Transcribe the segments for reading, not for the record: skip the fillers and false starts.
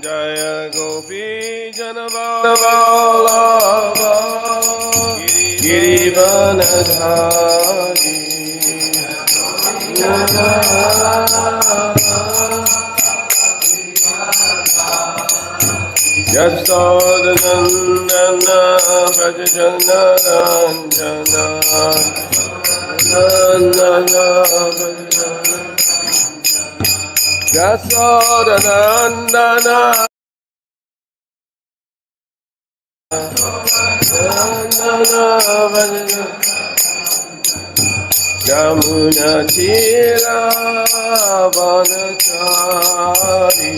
Jaya Gopi Janavallabha Girivanadhari Yasodanandana Vrajajana Ranjana Yasodanandana Yamuna Tira Vanachari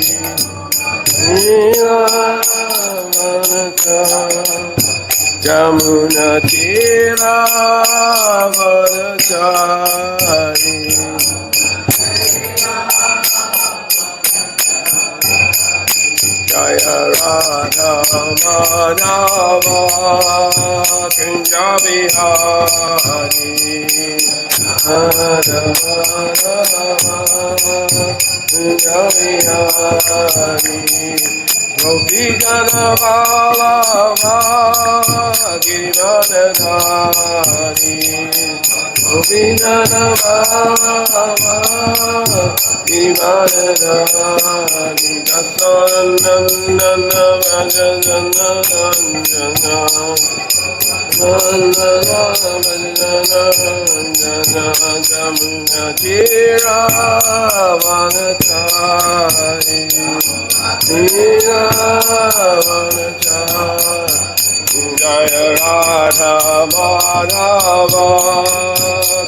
Yamuna Tira Vanachari Jaya Radha Madhava Kunja Bihari Radha Madhava Kunja Bihari Gopi Jana Vallabha Girivanadhari Gopi Jana Vallabha Girivanadhari Dasanandana Vrajajana Ranjana Nandana Vrajajana Ranjana Jamuna Tira Vanachari Tira Vanachari Jaya Radha Madhava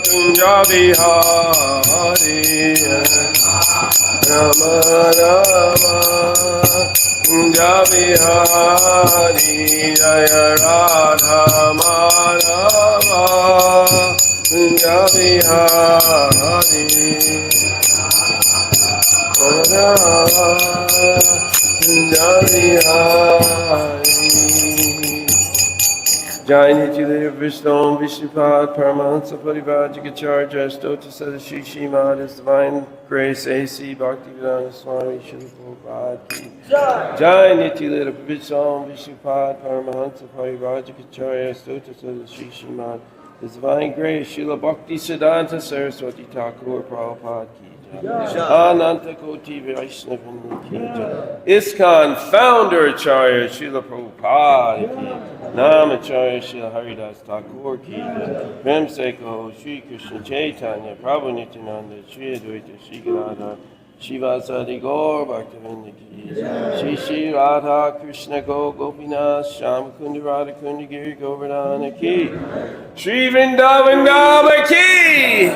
Kunja Bihari Rama Rama Kunja Bihari Jaya Radha Madhava Kunja Bihari Radha Kunja Bihari Jai Niti Leader Vishnu Vishnupad Paramahansa Parivajikacharya Stota Sadashi Srimad His Divine Grace A.C. Bhaktivedanta Swami Srila Prabhupada Ki Jai Niti Leader Vishnu Vishnupad Paramahansa Parivajikacharya Stota Sadashi Srimad His Divine Grace Srila Bhakti Siddhanta Saraswati Thakur Prabhupada Ki Ananta Koti Vaishnavini Ki ISKCON Founder Acharya Srila Prabhupada Ki Namacharya Srila Haridas Thakur Ki Prem Seko Sri Krishna Chaitanya Prabhu Nityananda Sri Advaita Sri Gadadhar Shivasadi Gaur Bhaktivinoda Ki Shri Shri Radha Krishna Go Gopinath Sham Kunda Radha Kunda Giri Govardhana Ki Shri Vrindavan Gaba Ki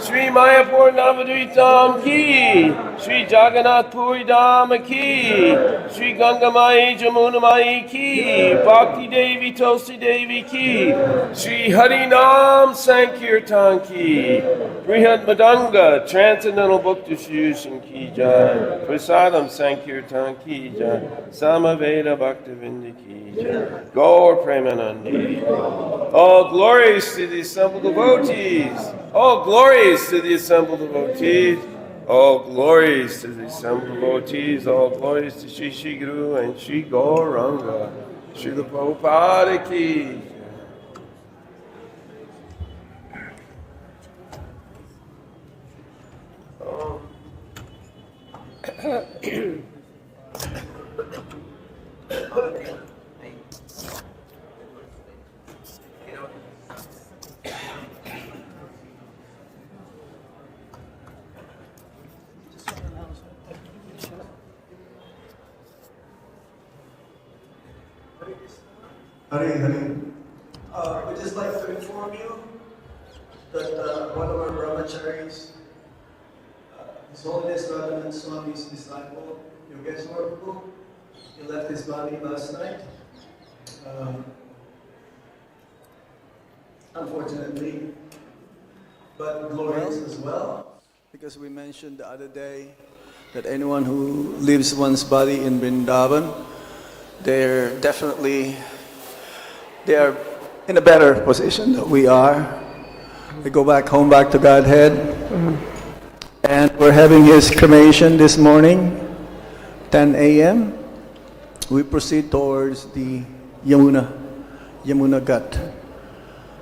Shri Mayapur Navadvitam Ki Shri Jagannath Puri Dhama Ki Shri Gangamai Jamunamai Ki Bhakti Devi Tosi Devi Ki Shri Harinam Sankirtan Ki Brihad Madanga Transcendental Book Diffusion Ki Jai Prasadam Sankirtan Ki Jai Samaveda Bhaktivinda Ki Jai Gaur Premanandi All glories to the assembled devotees. All glories to the assembled devotees. All glories to the assembled devotees. All glories to Shri Shri Guru and Shri Gauranga. Srila Prabhupada Ki. Hare Hare. We'd just like to inform you that one of our brahmacharis, His Holiness Radhanand Swami's disciple, Yogeshwar Prabhu, he left his body last night. Unfortunately, but glorious as well, because we mentioned the other day that anyone who leaves one's body in Vrindavan, they are in a better position than we are. They go back home, back to Godhead. And And we're having his cremation this morning, 10 a.m. We proceed towards the Yamuna Ghat.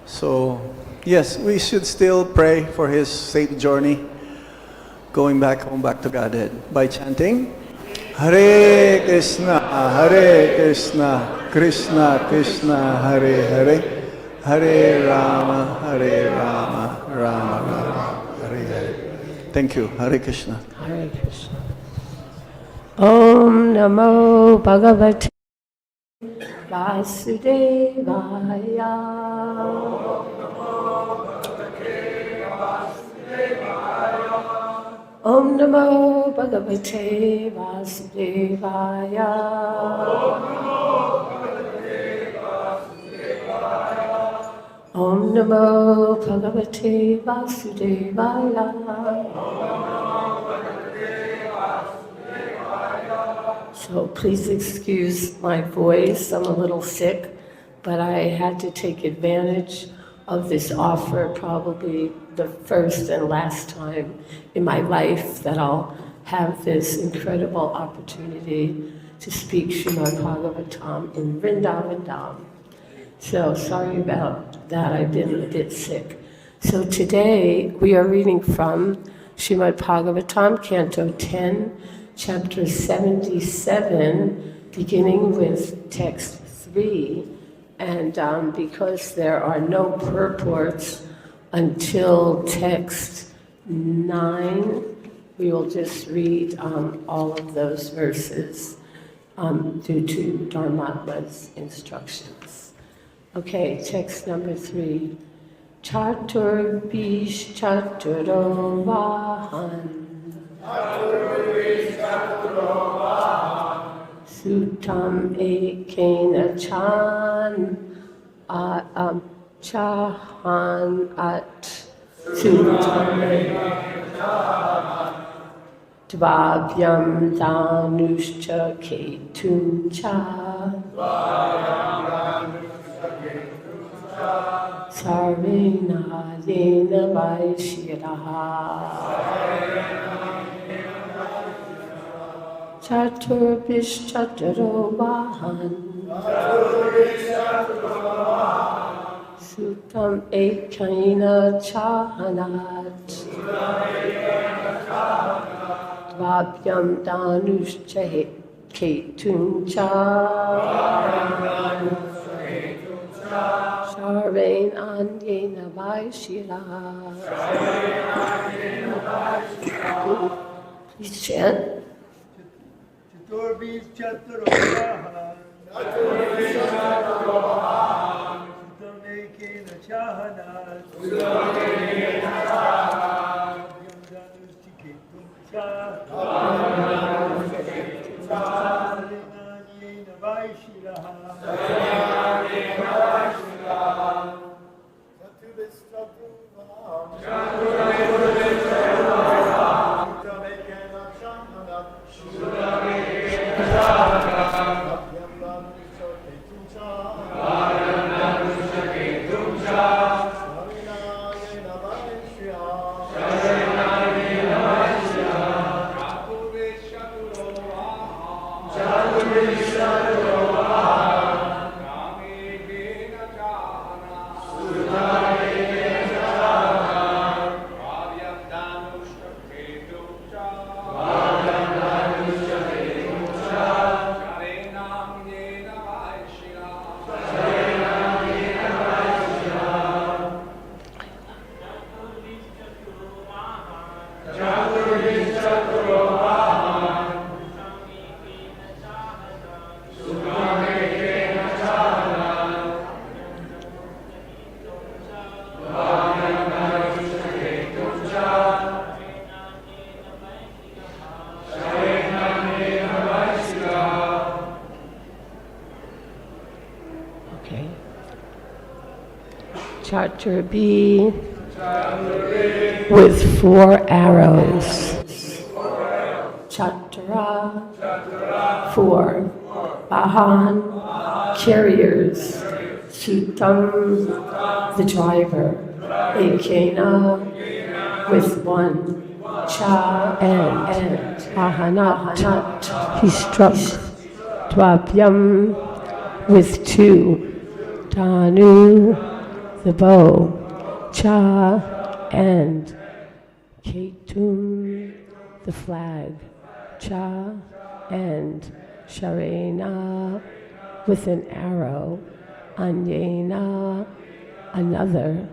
So, yes, we should still pray for his safe journey, going back home, back to Godhead, by chanting, Hare Krishna, Krishna Krishna, Hare Hare, Hare Rama, Rama Rama, Hare Hare. Thank you. Hare Krishna. Hare Krishna. Om Namo Bhagavate Vasudevaya. Om Namo Bhagavate Vasudevaya. Om Namo Bhagavate Vasudevaya. So please excuse my voice, I'm a little sick, but I had to take advantage of this offer, probably the first and last time in my life that I'll have this incredible opportunity to speak Srimad Bhagavatam in Vrindavan Dham. So sorry about that, I've been a bit sick. So today we are reading from Srimad Bhagavatam, Canto 10, Chapter 77, beginning with text 3. And because there are no purports until text 9, we will just read all of those verses due to Dharmatma's instructions. Okay, text number 3. Chatur bish chaturo vahan. Sutam ekena chahan at sutam dvabyam dhanushcha ketuncha sarvena yena vaishiraha Chatur bish chaturo vahan Sutam ekena chahanat Dvabyam dhanushcha ketuncha Sarvain anyena vaishiraha. Please chant. Chaturbis chaturovahan, Sutam ekena chahanat, Yam dhanushchiketumcha, Salinanyena vaishiraha. Chaturbis chaturovahan, Sutam ekena chahanat, Chatur B with 4 arrows. Chatra, 4. Vahan, carriers. Sutam, the driver. Ekena, with 1. cha, and ahanat. He struck dvapyam with two, dhanu, the bow, cha, and ketum, the flag, cha, and sharena, with an arrow, anyena, another,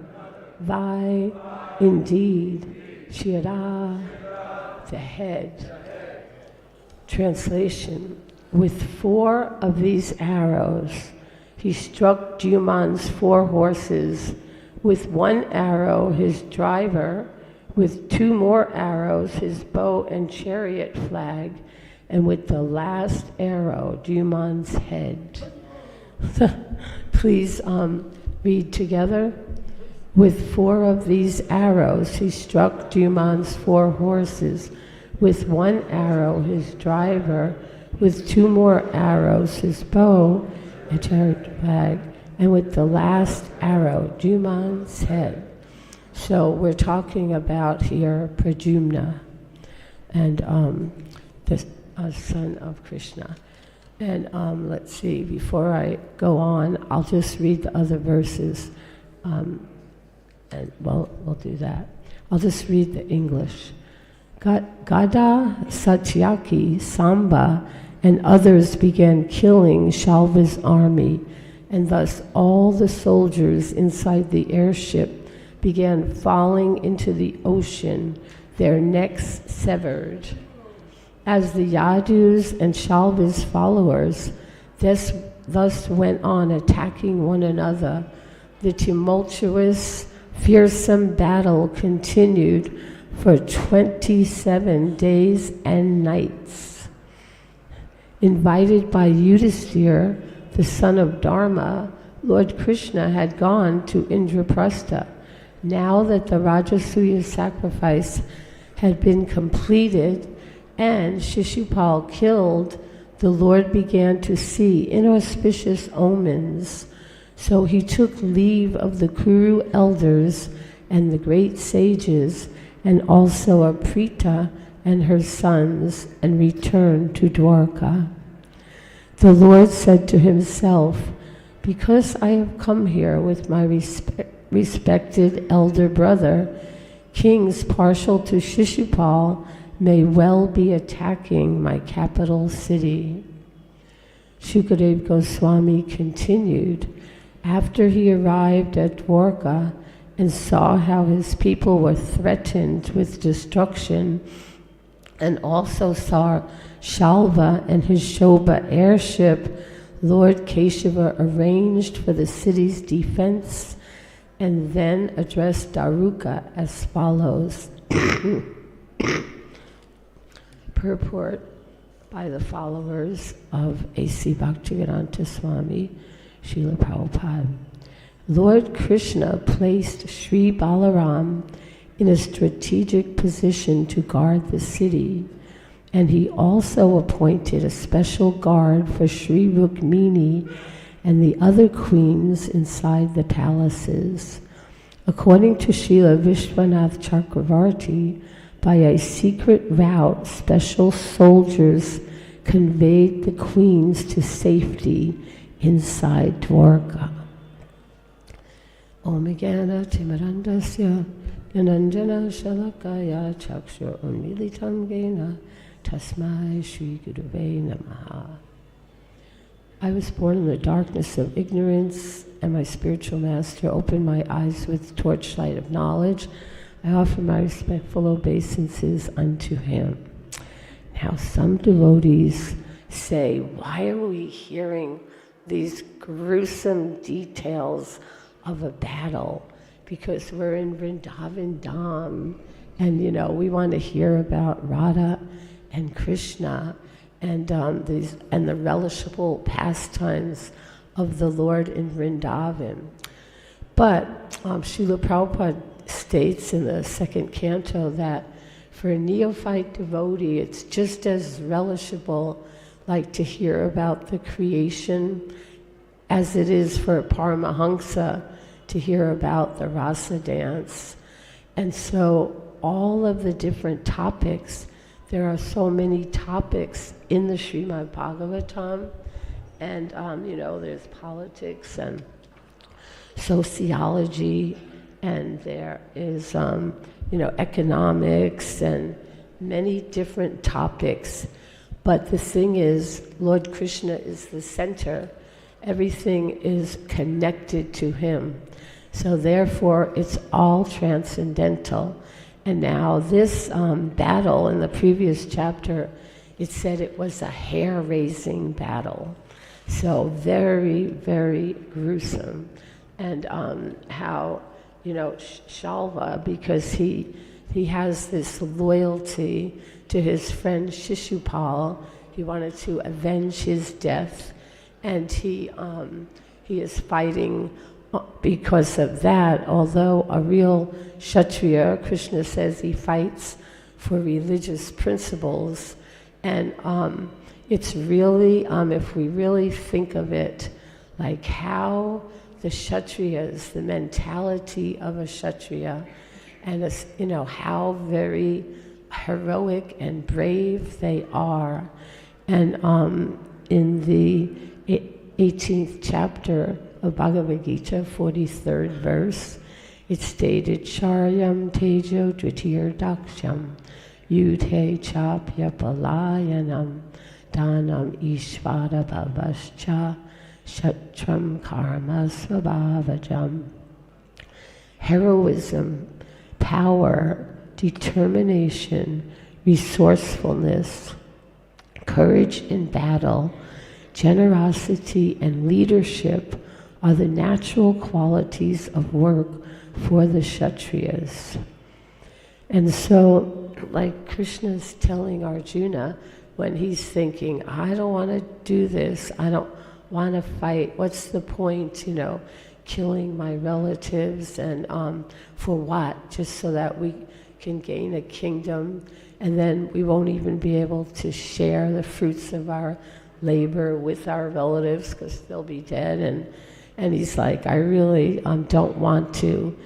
vai, indeed, shira, the head. Translation: with 4 of these arrows, he struck Juman's 4 horses, with 1 arrow his driver, with 2 more arrows his bow and chariot flag, and with the last arrow, Juman's head. Please read together. With 4 of these arrows, he struck Juman's 4 horses. With 1 arrow, his driver. With 2 more arrows, his bow and chariot flag. And with the last arrow, Juman's head. So we're talking about here Pradyumna, and the son of Krishna. And let's see, before I go on, I'll just read the other verses. And well, we'll do that. I'll just read the English. Gada, Satyaki, Samba, and others began killing Shalva's army, and thus all the soldiers inside the airship began falling into the ocean, their necks severed. As the Yadus and Shalva's followers thus went on attacking one another, the tumultuous, fearsome battle continued for 27 days and nights. Invited by Yudhisthira, the son of Dharma, Lord Krishna had gone to Indraprastha. Now that the Rajasuya sacrifice had been completed and Shishupal killed, the Lord began to see inauspicious omens. So he took leave of the Kuru elders and the great sages, and also Aprita and her sons, and returned to Dwarka. The Lord said to himself, because I have come here with my respected elder brother, kings partial to Shishupal may well be attacking my capital city. Shukadeva Goswami continued, after he arrived at Dwarka and saw how his people were threatened with destruction, and also saw Shalva and his Shobha airship, Lord Keshava arranged for the city's defense and then addressed Daruka as follows. Purport by the followers of A.C. Bhaktivedanta Swami, Srila Prabhupada. Lord Krishna placed Sri Balaram in a strategic position to guard the city, and he also appointed a special guard for Sri Rukmini and the other queens inside the palaces. According to Srila Vishwanath Chakravarti, by a secret route, special soldiers conveyed the queens to safety inside Dwarka. Om Jnana Timirandasya Dhananjana Shalakaya Chakshur Unmilitam Jnana Tasmai Shri Gurave Namaha. I was born in the darkness of ignorance, and my spiritual master opened my eyes with torchlight of knowledge. I offer my respectful obeisances unto him. Now some devotees say, why are we hearing these gruesome details of a battle? Because we're in Vrindavan Dham, and we want to hear about Radha and Krishna and the relishable pastimes of the Lord in Vrindavan. But Srila Prabhupada states in the second canto that for a neophyte devotee, it's just as relishable like to hear about the creation as it is for a Paramahansa to hear about the rasa dance. And so all of the different topics, there are so many topics in the Srimad Bhagavatam, and there's politics and sociology, and there is economics and many different topics. But the thing is, Lord Krishna is the center. Everything is connected to him. So therefore, it's all transcendental. And now this battle in the previous chapter, it said it was a hair-raising battle. So very, very gruesome. And how, Shalva, because he has this loyalty to his friend Shishupal, he wanted to avenge his death, and he is fighting because of that. Although a real Kshatriya, Krishna says he fights for religious principles, and it's really, if we really think of it, like how the Kshatriyas, the mentality of a Kshatriya, and how very heroic and brave they are. And in the 18th chapter of Bhagavad Gita, 43rd verse, it's stated, Charyam tejo dvitiyar daksham yudhe chapya palayanam danam ishvara bhavascha shatram karma svabhavajam. Heroism, power, determination, resourcefulness, courage in battle, generosity, and leadership are the natural qualities of work for the Kshatriyas. And so, like Krishna's telling Arjuna, when he's thinking, I don't want to do this, I don't want to fight, what's the point, killing my relatives, and for what? Just so that we can gain a kingdom, and then we won't even be able to share the fruits of our labor with our relatives because they'll be dead. And he's like, I really don't want to.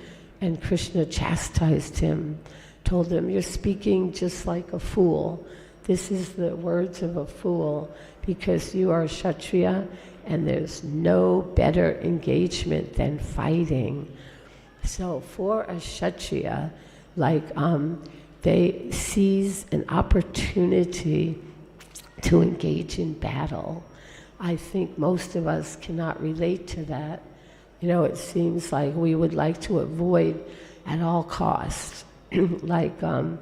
And Krishna chastised him, told him, you're speaking just like a fool. This is the words of a fool, because you are a Kshatriya, and there's no better engagement than fighting. So for a Kshatriya, they seize an opportunity to engage in battle. I think most of us cannot relate to that. It seems like we would like to avoid at all costs. Like in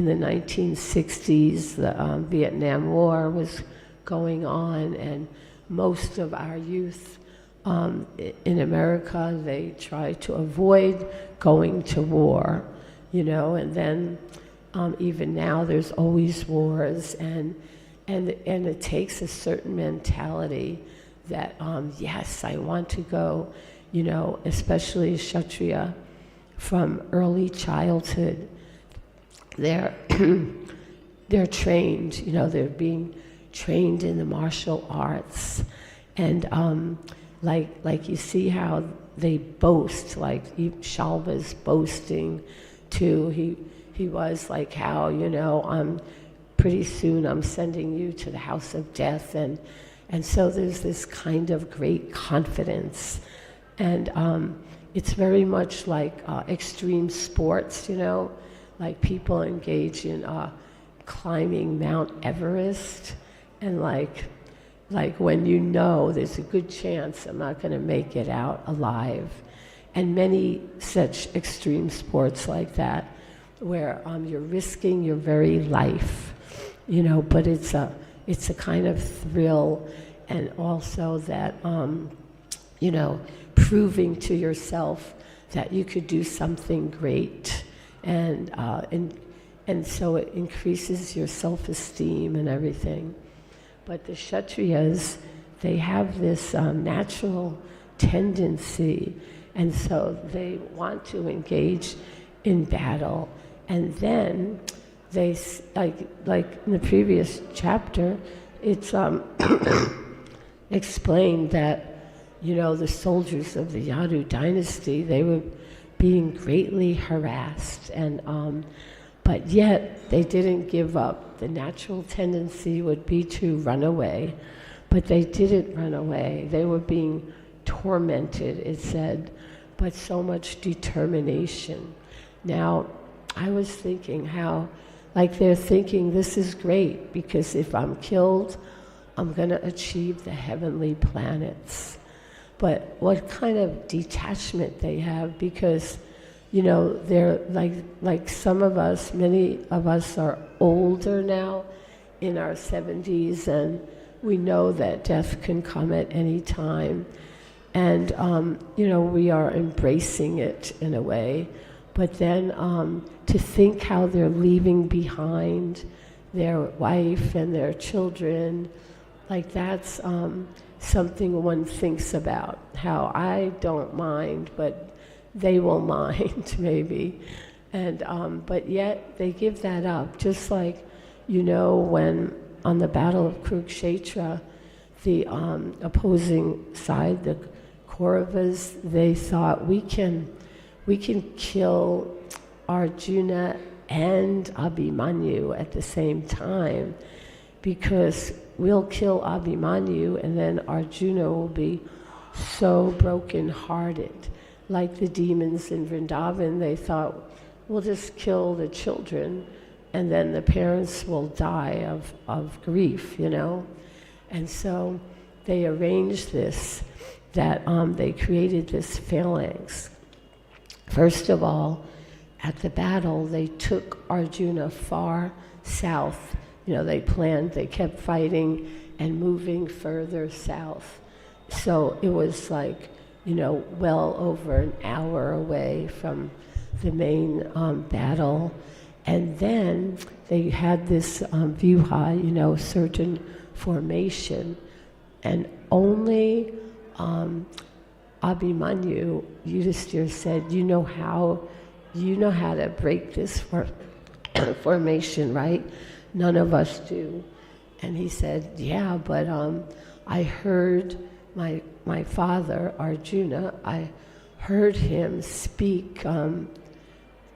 the 1960s, the Vietnam War was going on, and most of our youth in America, they try to avoid going to war, and then even now there's always wars, and it takes a certain mentality that, yes, I want to go, especially Kshatriya, from early childhood. They're trained, they're being trained in the martial arts, and like you see how they boast, like Shalva's boasting too. He was like, how, pretty soon I'm sending you to the house of death, and so there's this kind of great confidence, and it's very much like extreme sports, like people engage in climbing Mount Everest, and like when there's a good chance I'm not going to make it out alive, and many such extreme sports like that, where you're risking your very life, but it's a kind of thrill, and also that proving to yourself that you could do something great, and so it increases your self-esteem and everything. But the Kshatriyas, they have this natural tendency, and so they want to engage in battle. And then they, like in the previous chapter, it's explained that, the soldiers of the Yadu dynasty, they would being greatly harassed, and but yet they didn't give up. The natural tendency would be to run away, but they didn't run away. They were being tormented, it said, but so much determination. Now, I was thinking how, like they're thinking, this is great, because if I'm killed, I'm going to achieve the heavenly planets. But what kind of detachment they have, because, you know, they're like some of us, many of us are older now, in our 70s, and we know that death can come at any time. And, you know, we are embracing it in a way. But then to think how they're leaving behind their wife and their children, like that's something one thinks about, how I don't mind, but they will mind maybe. And but yet they give that up, just like, you know, when on the Battle of Kurukshetra, the opposing side, the Kauravas, they thought we can kill Arjuna and Abhimanyu at the same time, because we'll kill Abhimanyu and then Arjuna will be so broken-hearted. Like the demons in Vrindavan, they thought, we'll just kill the children and then the parents will die of grief, you know? And so they arranged this, that they created this phalanx. First of all, at the battle, they took Arjuna far south. You know, they planned, they kept fighting and moving further south. So it was like, you know, well over an hour away from the main battle. And then they had this vyuha, you know, certain formation, and only Abhimanyu, Yudhisthira said, you know how to break this formation, right? None of us do. And he said, yeah, but I heard my father, Arjuna, I heard him speak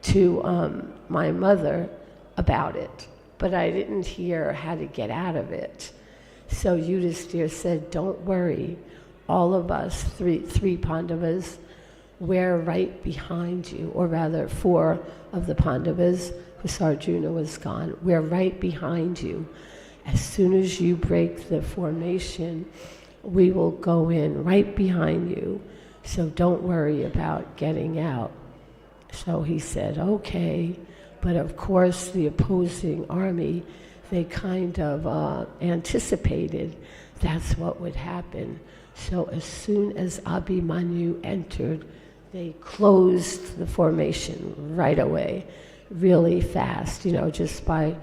to my mother about it, but I didn't hear how to get out of it. So Yudhisthira said, don't worry, all of us, three Pandavas, we're right behind you, or rather 4 of the Pandavas, because Arjuna was gone, we're right behind you. As soon as you break the formation, we will go in right behind you, so don't worry about getting out. So he said, okay, but of course the opposing army, they kind of anticipated that's what would happen. So as soon as Abhimanyu entered, they closed the formation right away, really fast, you know, just by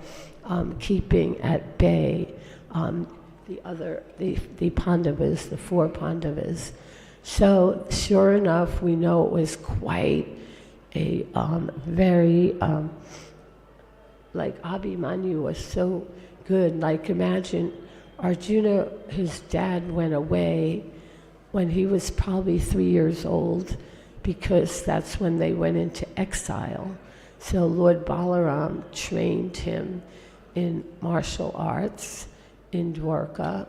keeping at bay the Pandavas, the 4 Pandavas. So sure enough, we know it was quite a very, like Abhimanyu was so good. Like imagine Arjuna, his dad went away when he was probably 3 years old, because that's when they went into exile. So Lord Balaram trained him in martial arts in Dwarka,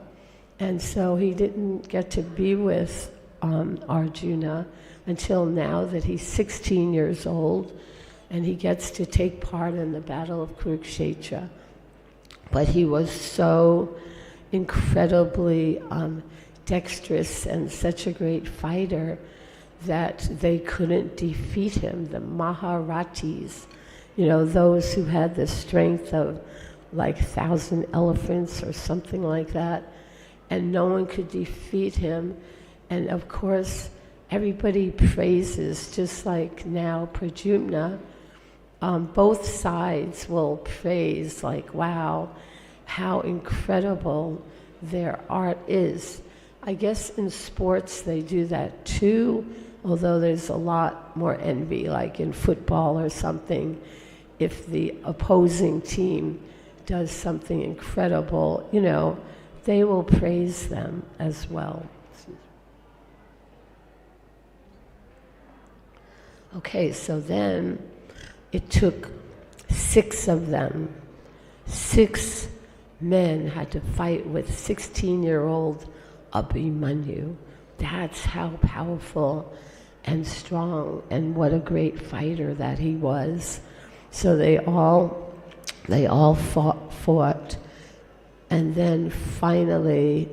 and so he didn't get to be with Arjuna until now that he's 16 years old, and he gets to take part in the Battle of Kurukshetra. But he was so incredibly dexterous and such a great fighter that they couldn't defeat him. The Maharatis, you know, those who had the strength of like 1,000 elephants or something like that, and no one could defeat him. And of course, everybody praises, just like now Pradyumna, both sides will praise, like, wow, how incredible their art is. I guess in sports they do that too, although there's a lot more envy, like in football or something. If the opposing team does something incredible, you know, they will praise them as well. Okay, so then it took 6 of them. 6 men had to fight with 16-year-old Abhimanyu. That's how powerful and strong and what a great fighter that he was. So they all fought. And then finally,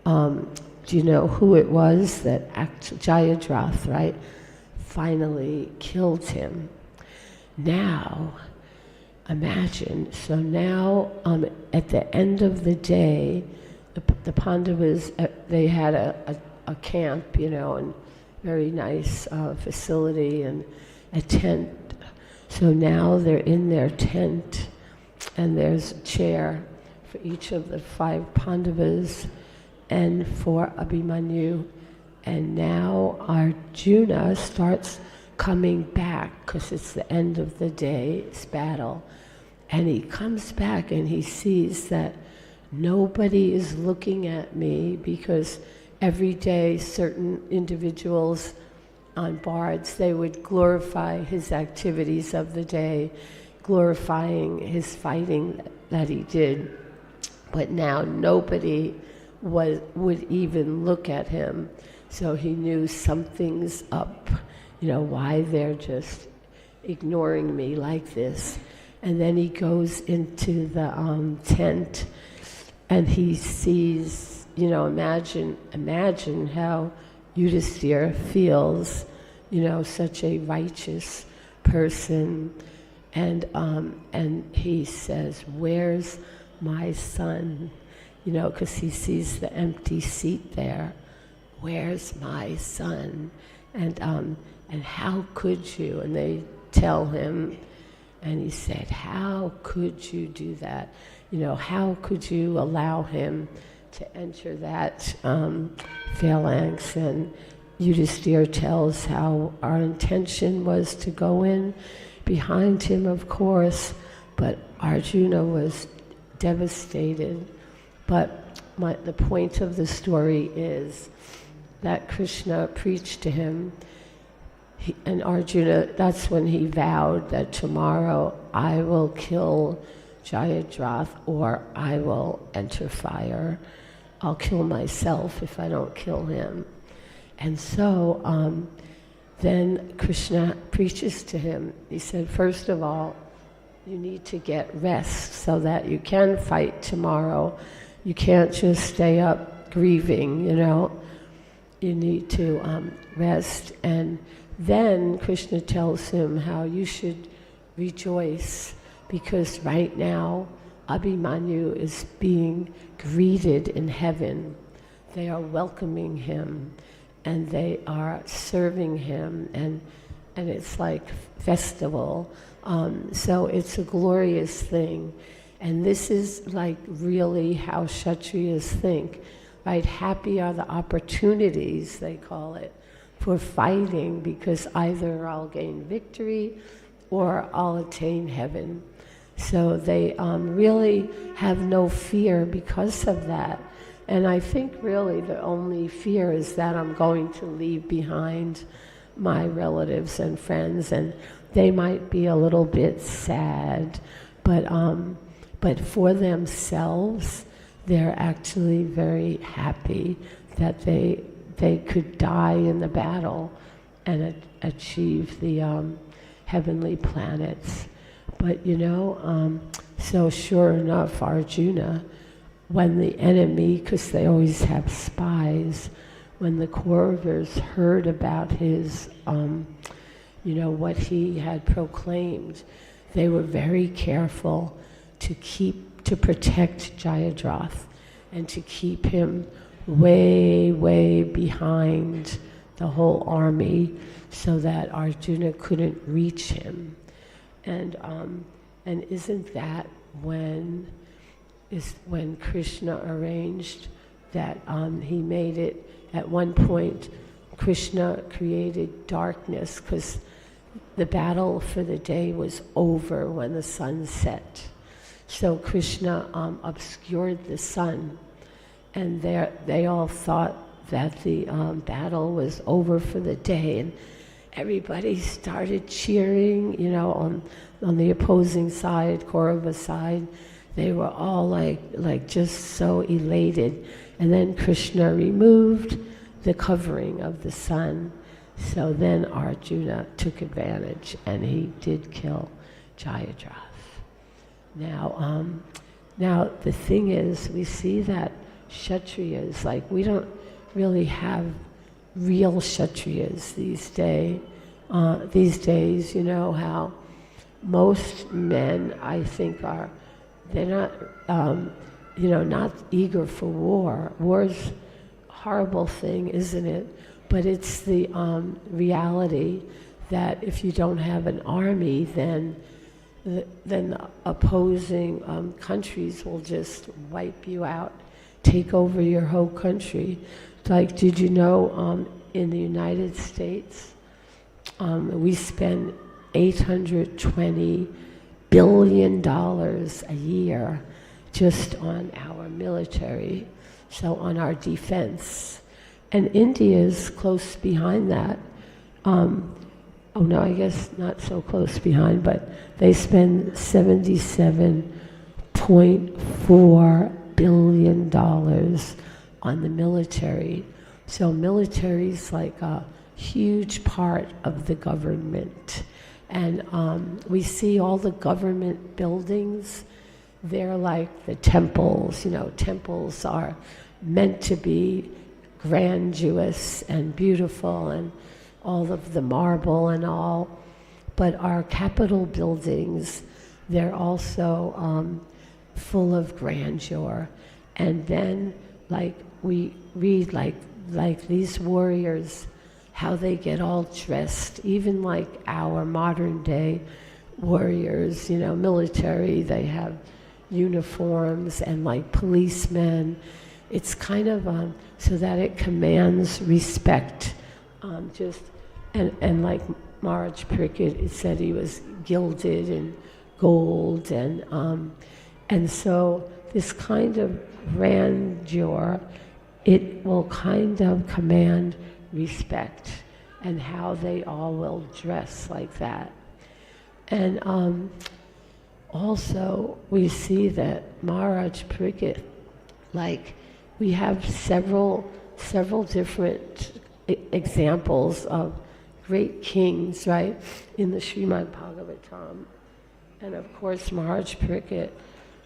do you know who it was that Jayadratha, right? Finally killed him. Now, imagine, so now at the end of the day, the Pandavas, they had a camp, and very nice facility and a tent. So now they're in their tent, and there's a chair for each of the 5 Pandavas and for Abhimanyu. And now Arjuna starts coming back, because it's the end of the day's battle. And he comes back and he sees that nobody is looking at me, because every day certain individuals on bards, they would glorify his activities of the day, glorifying his fighting that he did. But now nobody would even look at him. So he knew something's up, why they're just ignoring me like this. And then he goes into the tent and he sees, imagine how Yudhisthira feels, such a righteous person. And he says, "Where's my son?" Because he sees the empty seat there. "Where's my son? And how could you?" And they tell him, and he said, "How could you do that? How could you allow him to enter that phalanx?" And Yudhisthira tells how our intention was to go in behind him, of course, but Arjuna was devastated. But the point of the story is that Krishna preached to him, and Arjuna, that's when he vowed that tomorrow I will kill Jayadratha or I will enter fire. I'll kill myself if I don't kill him. And so then Krishna preaches to him. He said, first of all, you need to get rest so that you can fight tomorrow. You can't just stay up grieving, You need to rest. And then Krishna tells him how you should rejoice, because right now Abhimanyu is being greeted in heaven. They are welcoming him and they are serving him, and it's like festival. So it's a glorious thing. And this is like really how Kshatriyas think, right? Happy are the opportunities, they call it, for fighting, because either I'll gain victory or I'll attain heaven. So they really have no fear because of that. And I think really the only fear is that I'm going to leave behind my relatives and friends, and they might be a little bit sad, but for themselves, they're actually very happy that they could die in the battle and achieve the heavenly planets. But so sure enough, Arjuna, when the enemy, because they always have spies, when the Kauravas heard about his, what he had proclaimed, they were very careful to protect Jayadratha and to keep him way, way behind the whole army so that Arjuna couldn't reach him. And isn't that when Krishna arranged that he made it, at one point Krishna created darkness because the battle for the day was over when the sun set. So Krishna obscured the sun, and they all thought that the battle was over for the day, and everybody started cheering, on the opposing side, Kaurava side. They were all like just so elated. And then Krishna removed the covering of the sun. So then Arjuna took advantage and he did kill Jayadratha. Now the thing is, we see that Kshatriyas, like we don't really have real Kshatriyas these days. How most men, I think, they're not, not eager for war. War's a horrible thing, isn't it? But it's the reality that if you don't have an army, then the opposing countries will just wipe you out, take over your whole country. Like, did you know in the United States, we spend $820 billion a year just on our military, so on our defense. And India's close behind that. Oh no, I guess not so close behind, but they spend $77.4 billion on the military. So military's like a huge part of the government. And we see all the government buildings, they're like the temples. Temples are meant to be grandiose and beautiful and all of the marble and all. But our Capitol buildings, they're also full of grandeur. And then like we read like these warriors, how they get all dressed, even like our modern day warriors, military, they have uniforms and like policemen. It's kind of so that it commands respect. And like Maharaj Pariksit, it said he was gilded in gold, and so this kind of grandeur, it will kind of command respect, and how they all will dress like that. And also we see that Maharaj Pariksit, like we have several different examples of great kings, right, in the Srimad Bhagavatam. And of course Maharaj Pariksit,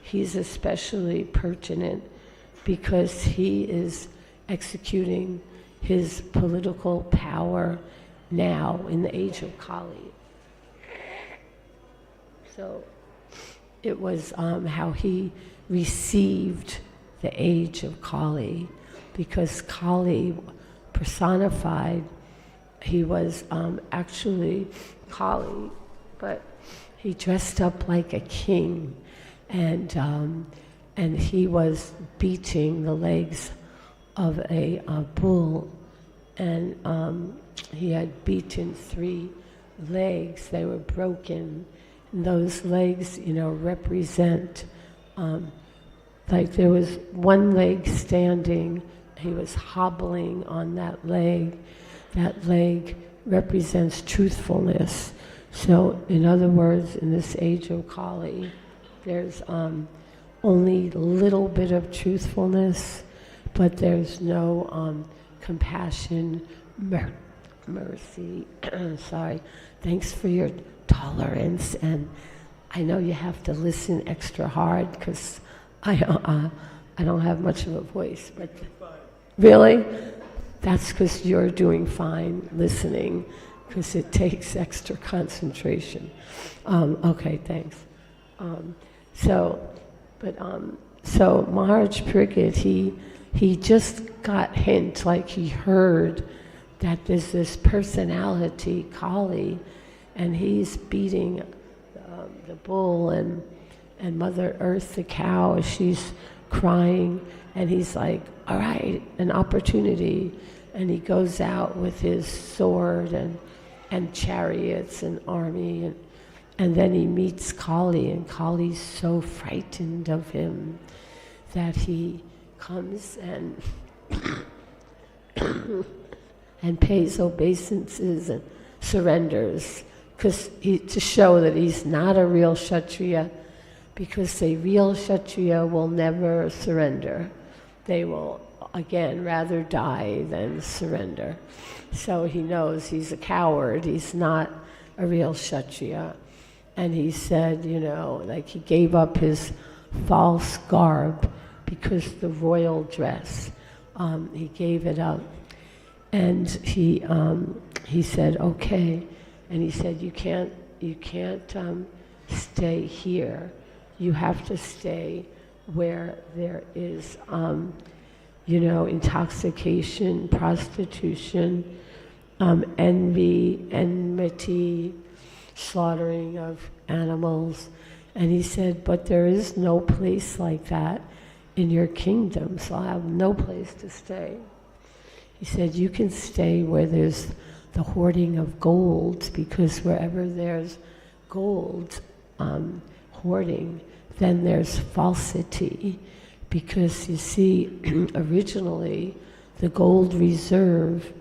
he's especially pertinent because he is executing his political power now in the age of Kali. So it was how he received the age of Kali, because Kali personified, he was actually Kali, but he dressed up like a king, and he was beating the legs of a bull, and he had beaten 3 legs. They were broken. And those legs, represent, like there was one leg standing, he was hobbling on that leg. That leg represents truthfulness. So, in other words, in this age of Kali, there's only a little bit of truthfulness, but there's no compassion, mercy. Sorry. Thanks for your tolerance, and I know you have to listen extra hard because I don't have much of a voice, but really, that's because you're doing fine listening, because it takes extra concentration. Okay, thanks. So Maharaj Pariksit, he just got hint, like he heard that there's this personality, Kali, and he's beating the bull and Mother Earth, the cow, she's crying, and he's like, all right, an opportunity. And he goes out with his sword and chariots and army, and then he meets Kali, and Kali's so frightened of him that he comes and pays obeisances and surrenders, to show that he's not a real Kshatriya, because a real Kshatriya will never surrender. They will, again, rather die than surrender. So he knows he's a coward. He's not a real Kshatriya. And he said, like he gave up his false garb because the royal dress, he gave it up. And he said, okay. And he said, you can't stay here. You have to stay where there is, intoxication, prostitution, enmity, slaughtering of animals. And he said, but there is no place like that in your kingdom, so I have no place to stay. He said, you can stay where there's the hoarding of gold, because wherever there's gold hoarding, then there's falsity. Because you see, originally, the gold reserve,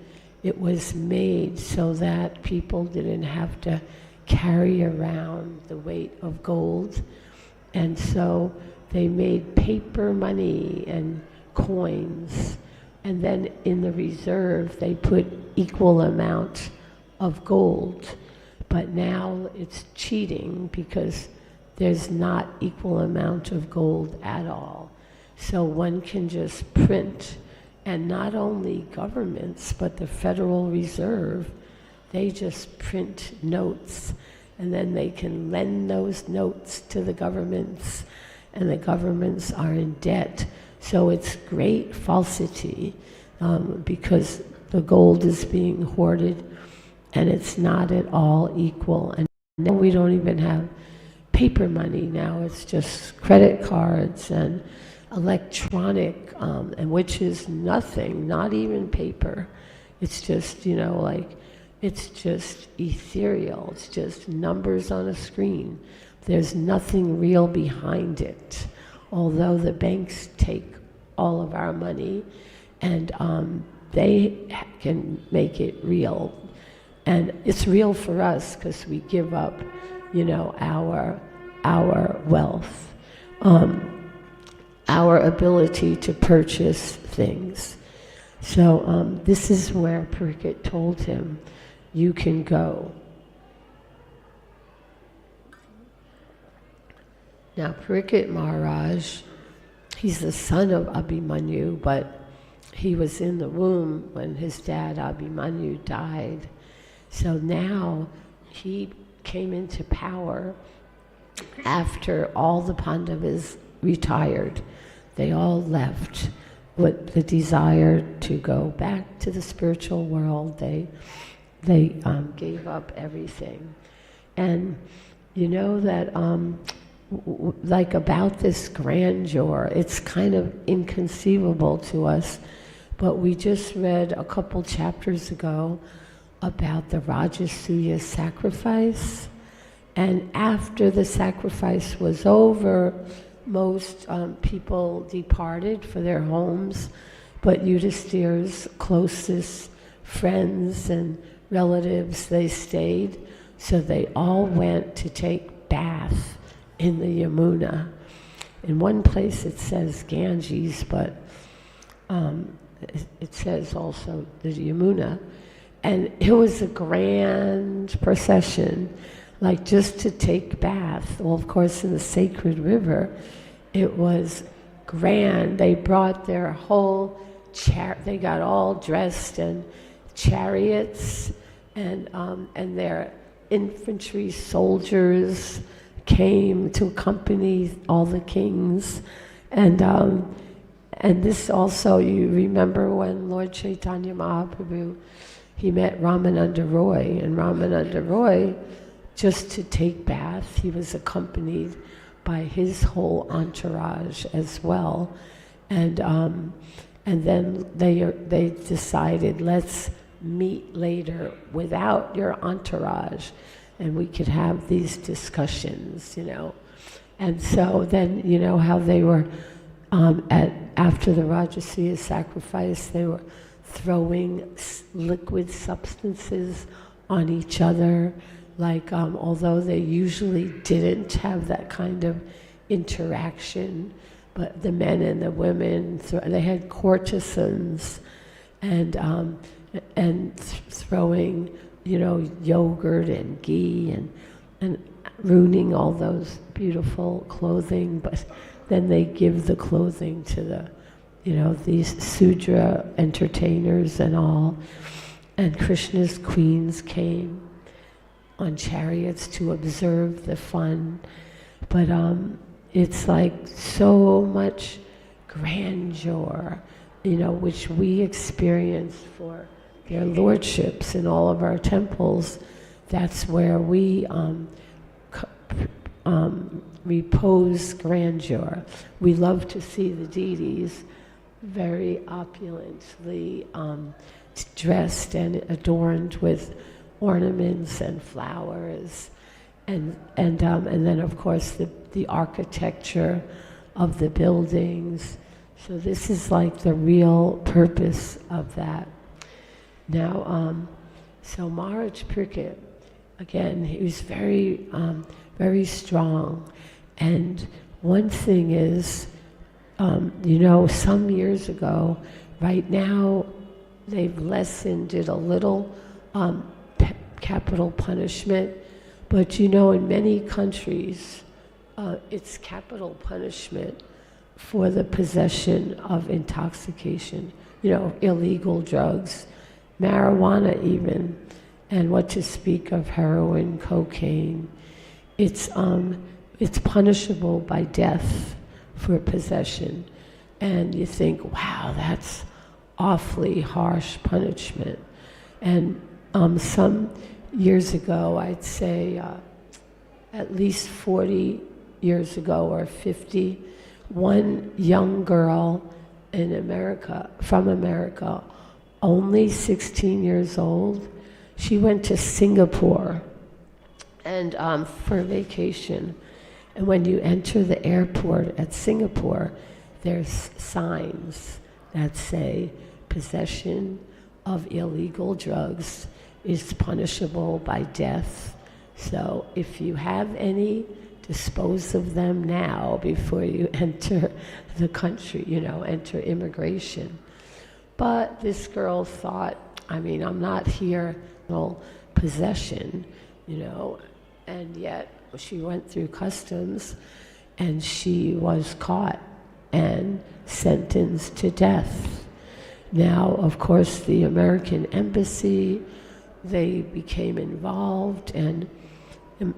it was made so that people didn't have to carry around the weight of gold. And so they made paper money and coins. And then in the reserve, they put equal amount of gold. But now it's cheating because there's not equal amount of gold at all. So one can just print, and not only governments, but the Federal Reserve, they just print notes, and then they can lend those notes to the governments, and the governments are in debt. So it's great falsity, because the gold is being hoarded, and it's not at all equal. And now we don't even have paper money now. It's just credit cards and electronic, and which is nothing, not even paper. It's just, it's just ethereal. It's just numbers on a screen. There's nothing real behind it. Although the banks take all of our money, and they can make it real. And it's real for us because we give up, our wealth, our ability to purchase things. So this is where Parikshit told him, you can go. Now Parikshit Maharaj, he's the son of Abhimanyu, but he was in the womb when his dad Abhimanyu died. So now he came into power after all the Pandavas retired. They all left with the desire to go back to the spiritual world. They gave up everything. And you know that like about this grandeur, it's kind of inconceivable to us, but we just read a couple chapters ago about the Rajasuya sacrifice. And after the sacrifice was over, most people departed for their homes, but Yudhishthira's closest friends and relatives, they stayed. So they all went to take bath in the Yamuna. In one place it says Ganges, but it says also the Yamuna. And it was a grand procession, like just to take bath. Well, of course, in the sacred river, it was grand. They brought their whole they got all dressed in chariots, and their infantry soldiers came to accompany all the kings. And this also, you remember when Lord Chaitanya Mahaprabhu, he met Ramananda Roy, and Ramananda Roy, just to take bath, he was accompanied by his whole entourage as well. And then they decided, let's meet later without your entourage, and we could have these discussions, And so then, how they were, after the Rajasuya sacrifice, they were throwing liquid substances on each other. Like, although they usually didn't have that kind of interaction, but the men and the women, they had courtesans, and throwing, yogurt and ghee and ruining all those beautiful clothing, but then they give the clothing to the, these Sudra entertainers and all. And Krishna's queens came on chariots to observe the fun. But it's like so much grandeur, which we experience for their lordships in all of our temples. That's where we repose grandeur. We love to see the deities very opulently dressed and adorned with ornaments and flowers, and then of course the architecture of the buildings. So this is like the real purpose of that. Now, so Maharaj Pariksit, again, he was very, very strong. And one thing is, some years ago, right now, they've did a little capital punishment, but in many countries, it's capital punishment for the possession of intoxication, illegal drugs, marijuana even, and what to speak of heroin, cocaine. It's punishable by death for possession. And you think, wow, that's awfully harsh punishment. And some years ago, I'd say at least 40 years ago or 50, one young girl in America, from America, only 16 years old, she went to Singapore and for vacation. And when you enter the airport at Singapore, there's signs that say possession of illegal drugs is punishable by death. So if you have any, dispose of them now before you enter the country, enter immigration. But this girl thought, I'm not here for possession, and yet she went through customs and she was caught and sentenced to death. Now, of course, the American embassy, they became involved, and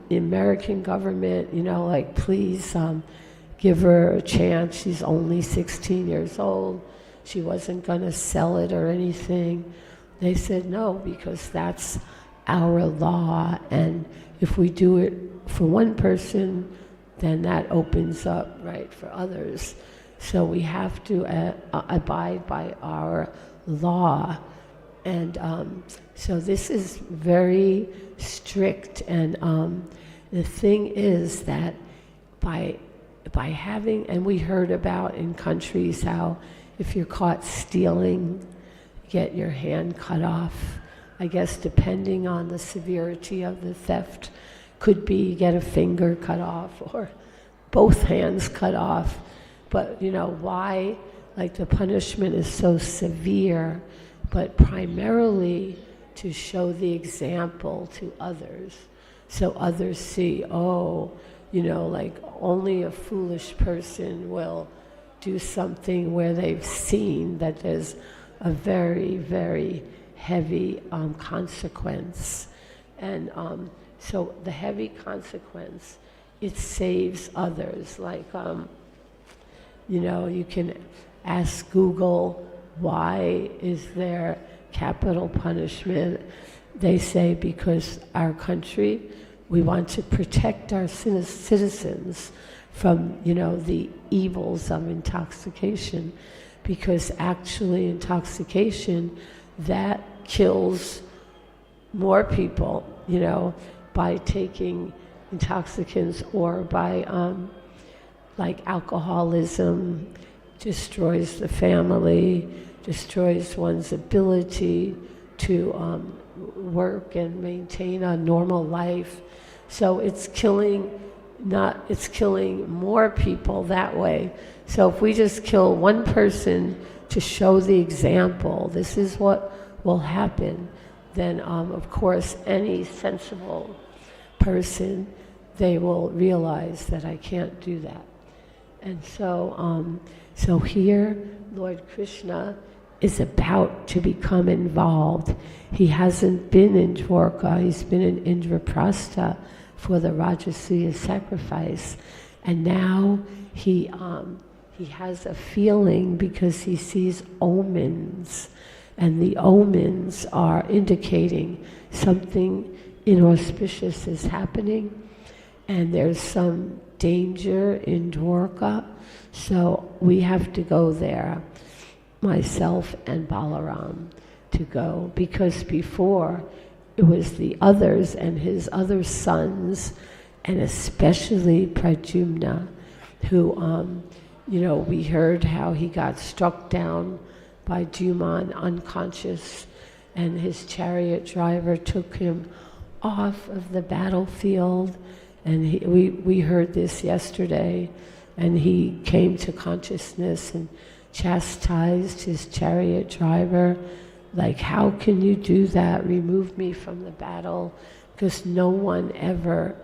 the American government, please give her a chance. She's only 16 years old. She wasn't going to sell it or anything. They said no, because that's our law, and if we do it for one person, then that opens up, right, for others. So we have to abide by our law. And so this is very strict. And the thing is that by having, and we heard about in countries how if you're caught stealing, get your hand cut off. I guess depending on the severity of the theft, could be get a finger cut off or both hands cut off. But why, the punishment is so severe, but primarily to show the example to others. So others see, only a foolish person will do something where they've seen that there's a very, very heavy consequence. And so the heavy consequence, it saves others. You can ask Google, why is there capital punishment? They say because our country, we want to protect our citizens from, the evils of intoxication, because actually intoxication, that kills more people, by taking intoxicants or by alcoholism, destroys the family, destroys one's ability work and maintain a normal life. So it's killing more people that way. So if we just kill one person to show the example, this is what will happen, then of course any sensible person, they will realize that I can't do that. And so here Lord Krishna is about to become involved. He hasn't been in Dwarka, he's been in Indraprastha for the Rajasuya sacrifice. And now he has a feeling because he sees omens, and the omens are indicating something inauspicious is happening, and there's some danger in Dwarka, so we have to go there, myself and Balaram, to go, because before it was the others and his other sons, and especially Pradyumna, who, we heard how he got struck down by Juman unconscious, and his chariot driver took him off of the battlefield, and we heard this yesterday, and he came to consciousness and chastised his chariot driver, like, how can you do that? Remove me from the battle, because no one ever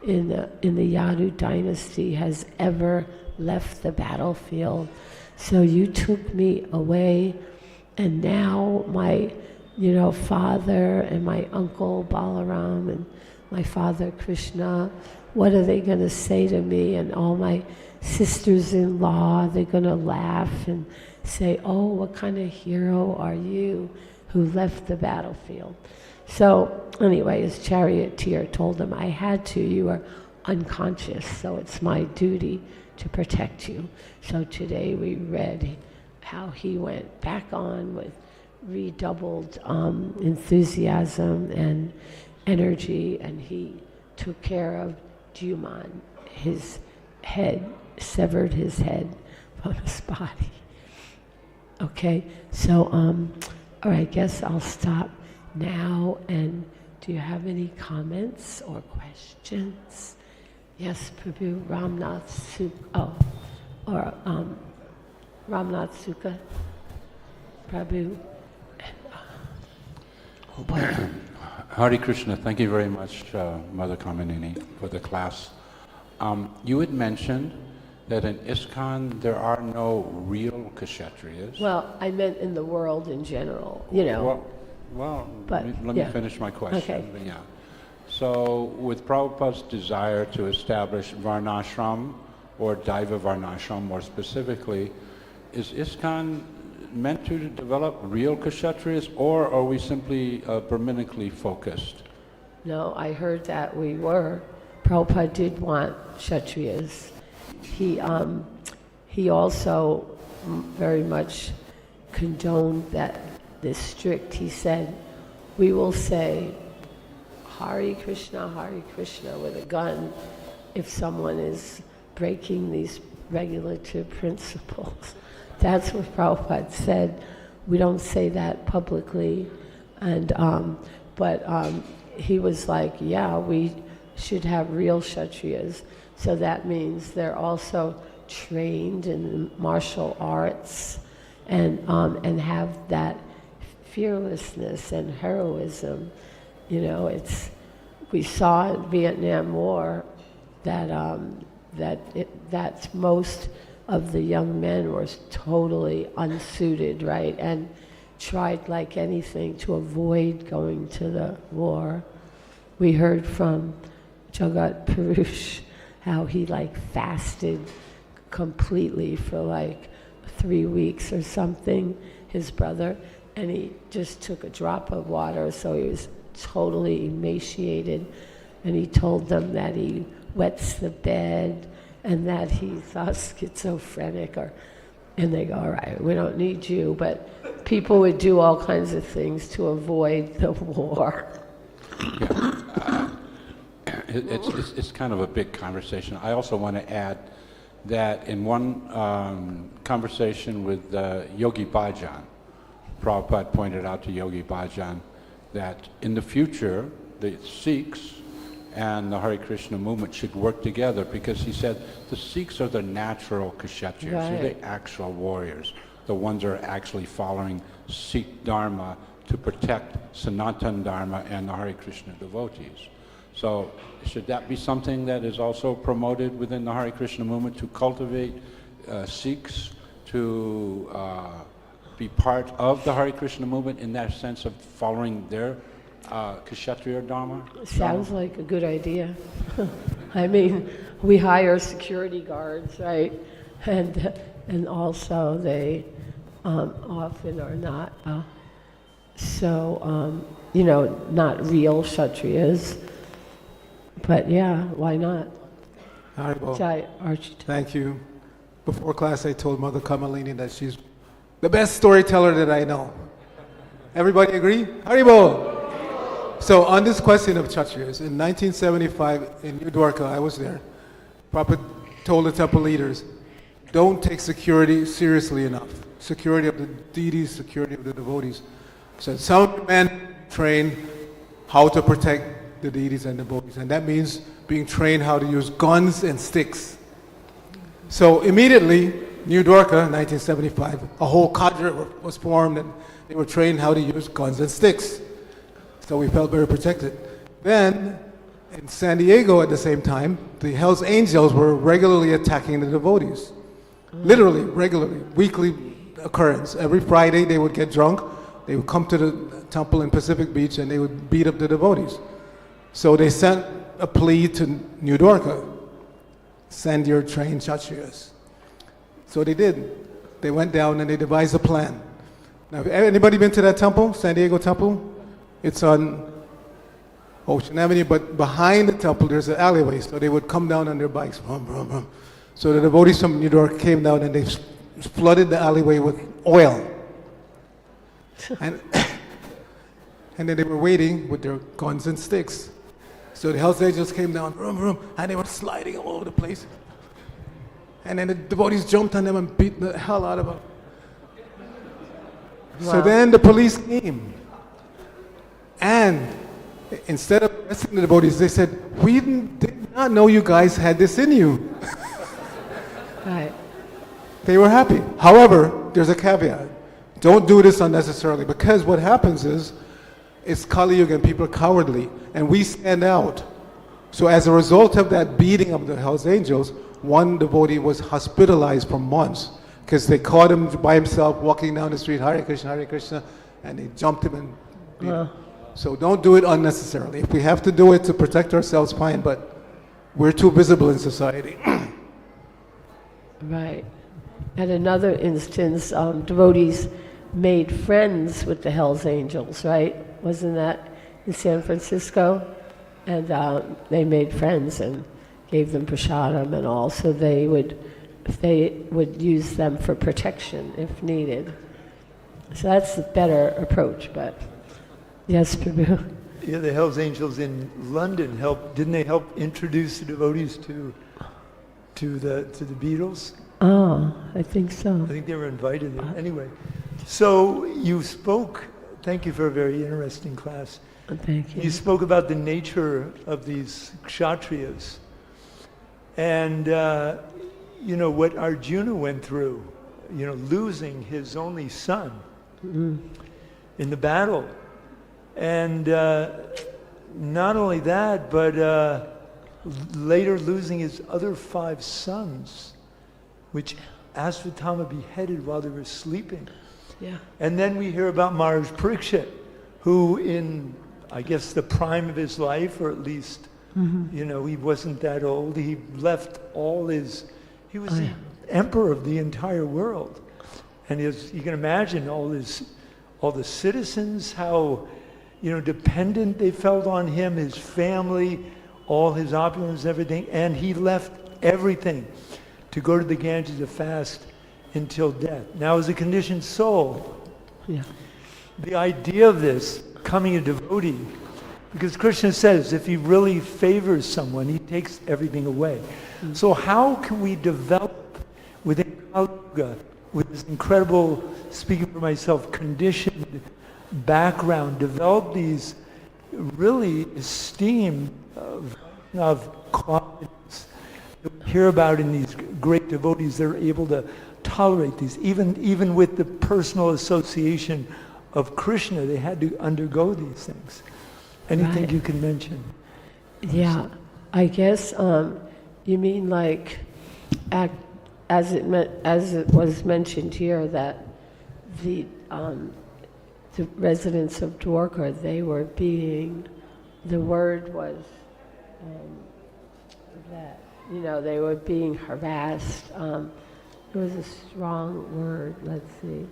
in the Yadu dynasty has ever left the battlefield. So you took me away, and now my father and my uncle Balaram and my father Krishna, what are they going to say to me? And all my sisters-in-law, they're going to laugh and say, oh, what kind of hero are you who left the battlefield? So anyway, his charioteer told him, I had to, you are unconscious, so it's my duty to protect you. So today we read how he went back on with redoubled enthusiasm and energy, and he took care of Juman. His head, severed his head from his body. Okay, so all right, I guess I'll stop now. And do you have any comments or questions? Yes, Prabhu, Ramnath Sukha, Ramnath Sukha, Prabhu. Hare Krishna, thank you very much, Mother Kamalini, for the class. You had mentioned that in ISKCON there are no real Kshatriyas. Well, I meant in the world in general, Well, But, let me yeah. finish my question. Okay. Yeah. So, with Prabhupada's desire to establish Varnashram, or Daiva Varnashram more specifically, is ISKCON meant to develop real Kshatriyas, or are we simply Brahminically focused? No, I heard that we were. Prabhupada did want Kshatriyas. He also very much condoned that this strict. He said, we will say Hare Krishna with a gun if someone is breaking these regulative principles. That's what Prabhupada said. We don't say that publicly, and but he was like, yeah, we should have real Kshatriyas. So that means they're also trained in martial arts and have that fearlessness and heroism. We saw in Vietnam War that that most of the young men were totally unsuited, right, and tried like anything to avoid going to the war. We heard from Jagat Purush how he fasted completely for 3 weeks or something, his brother, and he just took a drop of water, so he was totally emaciated, and he told them that he wets the bed and that he's schizophrenic, and they go, all right, we don't need you, but people would do all kinds of things to avoid the war. Yeah. It's kind of a big conversation. I also want to add that in one conversation with Yogi Bhajan, Prabhupada pointed out to Yogi Bhajan that in the future, the Sikhs and the Hare Krishna movement should work together, because he said the Sikhs are the natural Kshatriyas, they're Right. the actual warriors, the ones that are actually following Sikh Dharma to protect Sanatan Dharma and the Hare Krishna devotees. So should that be something that is also promoted within the Hare Krishna movement, to cultivate Sikhs to be part of the Hare Krishna movement in that sense of following their Kshatriya Dharma? Sounds like a good idea. I mean, we hire security guards, right? And also they often are not, not real Kshatriyas. But yeah, why not? Haribol. Jai Archie. Thank you. Before class, I told Mother Kamalini that she's the best storyteller that I know. Everybody agree? Haribol! So on this question of Kshatriyas, in 1975 in New Dwarka, I was there, Prabhupada told the temple leaders, don't take security seriously enough. Security of the deities, security of the devotees. So some men train how to protect the deities and devotees, and that means being trained how to use guns and sticks. So immediately, New Dwarka, 1975, a whole cadre was formed, and they were trained how to use guns and sticks. So we felt very protected. Then, in San Diego at the same time, the Hells Angels were regularly attacking the devotees. Literally, regularly, weekly occurrence. Every Friday they would get drunk, they would come to the temple in Pacific Beach and they would beat up the devotees. So they sent a plea to New Dwarka, send your trained Kshatriyas. So they did. They went down and they devised a plan. Now, have anybody been to that temple, San Diego temple? It's on Ocean Avenue, but behind the temple there's an alleyway, so they would come down on their bikes. Vroom, vroom, vroom. So the devotees from New York came down and they flooded the alleyway with oil. And then they were waiting with their guns and sticks. So the Hells Angels came down, vroom, vroom, and they were sliding all over the place. And then the devotees jumped on them and beat the hell out of them. Wow. So then the police came. And instead of arresting the devotees, they said, we did not know you guys had this in you. Right. They were happy. However, there's a caveat. Don't do this unnecessarily, because what happens is, it's Kali Yuga and people are cowardly, and we stand out. So as a result of that beating of the Hells Angels, one devotee was hospitalized for months, because they caught him by himself walking down the street, Hare Krishna, and they jumped him and beat him. So don't do it unnecessarily. If we have to do it to protect ourselves, fine, but we're too visible in society. Right. At another instance, devotees made friends with the Hells Angels, right? Wasn't that in San Francisco? And they made friends and gave them prasadam and all, so they would use them for protection if needed. So that's a better approach, but yes, Prabhu. Yeah, the Hells Angels in London didn't they help introduce the devotees to the Beatles? Oh, I think so. I think they were invited there. Anyway, so you spoke, thank you for a very interesting class. Thank you. You spoke about the nature of these kshatriyas. And, what Arjuna went through, losing his only son in the battle. And not only that, but later losing his other 5 sons, which Asvatthama beheaded while they were sleeping. Yeah. And then we hear about Maharaj Parikshit, who in, I guess, the prime of his life, or at least, he wasn't that old. He left he was the emperor of the entire world. And you can imagine all the citizens, how, dependent they felt on him, his family, all his opulence, everything. And he left everything to go to the Ganges to fast until death. Now, as a conditioned soul, the idea of this, coming a devotee, because Krishna says if he really favors someone, he takes everything away. So how can we develop within Kali Yuga with this incredible, speaking for myself, conditioned background, developed these really esteemed of qualities that we hear about in these great devotees. They're able to tolerate these, even with the personal association of Krishna. They had to undergo these things. Anything Right. you can mention? Yeah, I guess you mean like, as it was mentioned here, that the residents of Dwarka, they were being, the word was that, they were being harassed. It was a strong word, let's see.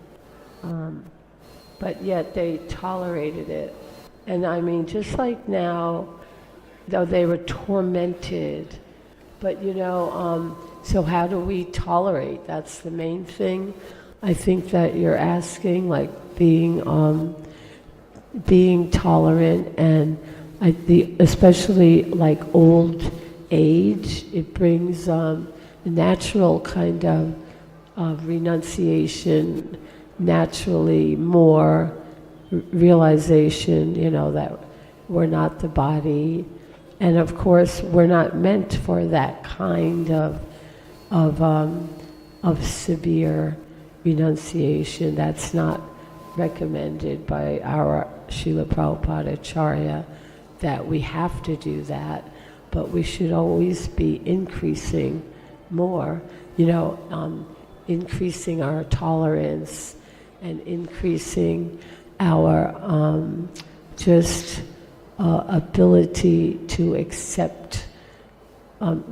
But yet they tolerated it. And I mean, just like now, though they were tormented, but so how do we tolerate? That's the main thing. I think that you're asking, like being tolerant, and especially like old age, it brings a natural kind of renunciation, naturally more realization, that we're not the body, and of course we're not meant for that kind of severe renunciation. That's not recommended by our Srila Prabhupada Acharya, that we have to do that, but we should always be increasing more, increasing our tolerance and increasing our ability to accept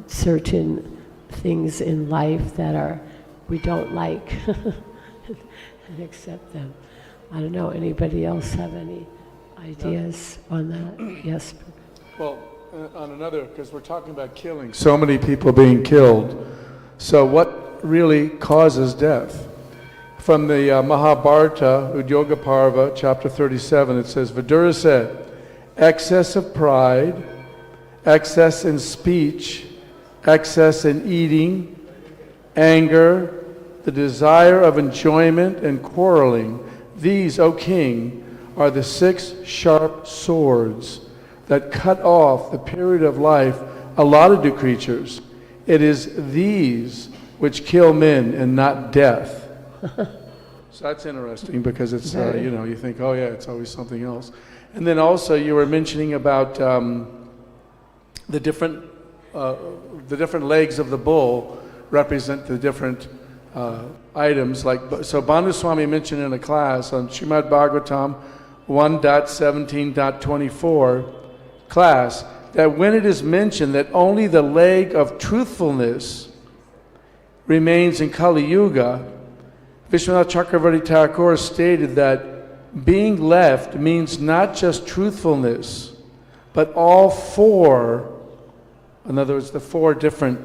certain things in life that we don't like and accept them. I don't know, anybody else have any ideas on that? Yes. Well, on another, because we're talking about killing, so many people being killed. So what really causes death? From the Mahabharata, Udyoga Parva, chapter 37, it says, Vidura said, excess of pride, excess in speech, excess in eating, anger, the desire of enjoyment and quarreling, these, O king, are the 6 sharp swords that cut off the period of life allotted to creatures. It is these which kill men and not death. So that's interesting, because it's, you think, oh yeah, it's always something else. And then also you were mentioning about the different legs of the bull represent the different items. So Bhanu Swami mentioned in a class on Srimad Bhagavatam 1.17.24 class, that when it is mentioned that only the leg of truthfulness remains in Kali Yuga, Vishwanath Chakravarti Thakur stated that being left means not just truthfulness, but all 4, in other words, the 4 different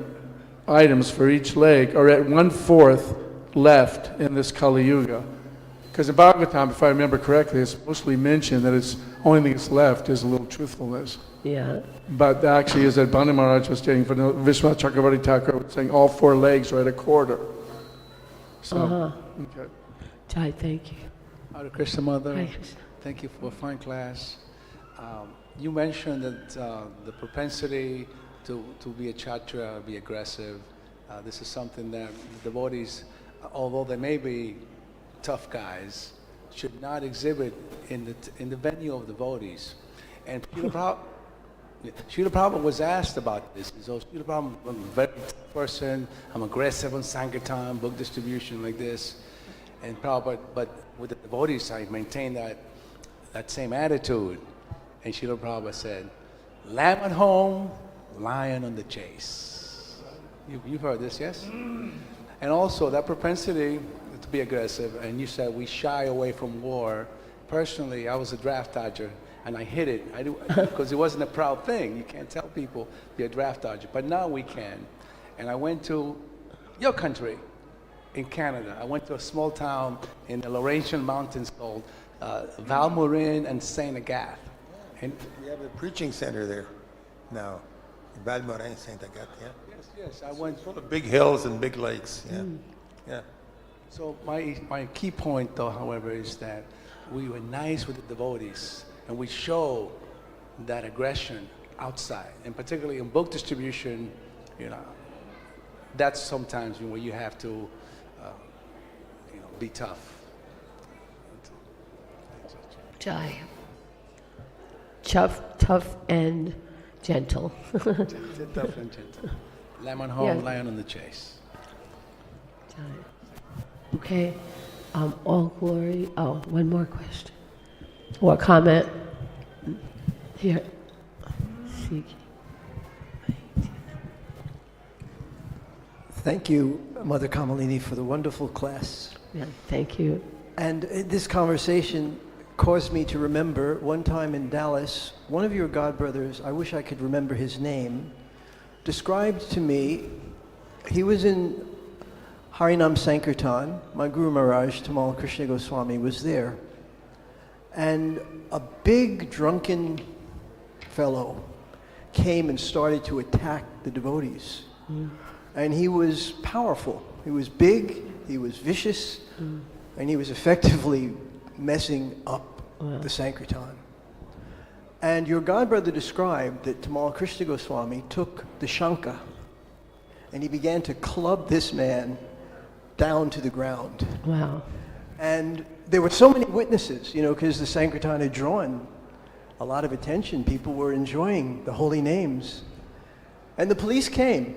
items for each leg, are at 1/4 left in this Kali Yuga. Because in Bhagavatam, if I remember correctly, it's mostly mentioned that it's only thing that's left is a little truthfulness. Yeah. But actually, as that Bhanu Maharaj was stating, for Vishwanath Chakravarti Thakur was saying all 4 legs are at 1/4. So, okay. Jai, thank you. Hare Krishna, Mother. Hare Krishna. Thank you for a fine class. You mentioned that the propensity to be a Kshatriya, be aggressive, this is something that the devotees, although they may be tough guys, should not exhibit in the venue of devotees. And Srila Prabhupada was asked about this. So Srila Prabhupada, I'm a very tough person, I'm aggressive on Sankirtan, book distribution like this. And Prabhupada, but with the devotees, I maintain that same attitude. And Srila Prabhupada said, lamb at home, lion on the chase. You've heard this, yes? And also that propensity to be aggressive, and you said we shy away from war. Personally, I was a draft dodger, and I hid it. I do, because it wasn't a proud thing. You can't tell people you're a draft dodger, but now we can. And I went to your country, in Canada. I went to a small town in the Laurentian Mountains called Valmorin and Saint Agathe. And we have a preaching center there now, Valmorin, Saint Agathe, yeah? yes, I went. Full of big hills and big lakes, yeah. Yeah. So my key point, though, however, is that we were nice with the devotees, and we show that aggression outside, and particularly in book distribution, you know, that's sometimes where you have to, you know, be tough. Jai. Tough and gentle. Tough and gentle. Lemon home, Yeah. lion on the chase. Okay, all glory, one more question, or comment, here. Thank you, Mother Kamalini, for the wonderful class. Yeah, thank you. And this conversation caused me to remember one time in Dallas, one of your godbrothers, I wish I could remember his name, described to me, he was in Harinam Sankirtan, my Guru Maharaj, Tamal Krishna Goswami, was there. And a big drunken fellow came and started to attack the devotees. And he was powerful. He was big, he was vicious, and he was effectively messing up the Sankirtan. And your godbrother described that Tamal Krishna Goswami took the Shanka and he began to club this man down to the ground. Wow. And there were so many witnesses, you know, because the Sankirtan had drawn a lot of attention. People were enjoying the holy names. And the police came.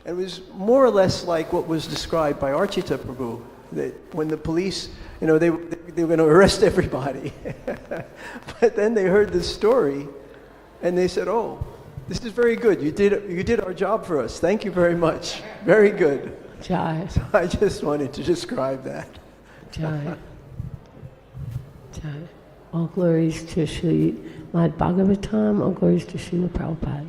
It was more or less like what was described by Archita Prabhu, that when the police, you know, they were going to arrest everybody. But then they heard this story, and they said, oh, this is very good. You did our job for us. Thank you very much. Very good. Jai. So I just wanted to describe that. Jai. Jai. All glories to Srimad Bhagavatam, all glories to Srila Prabhupada.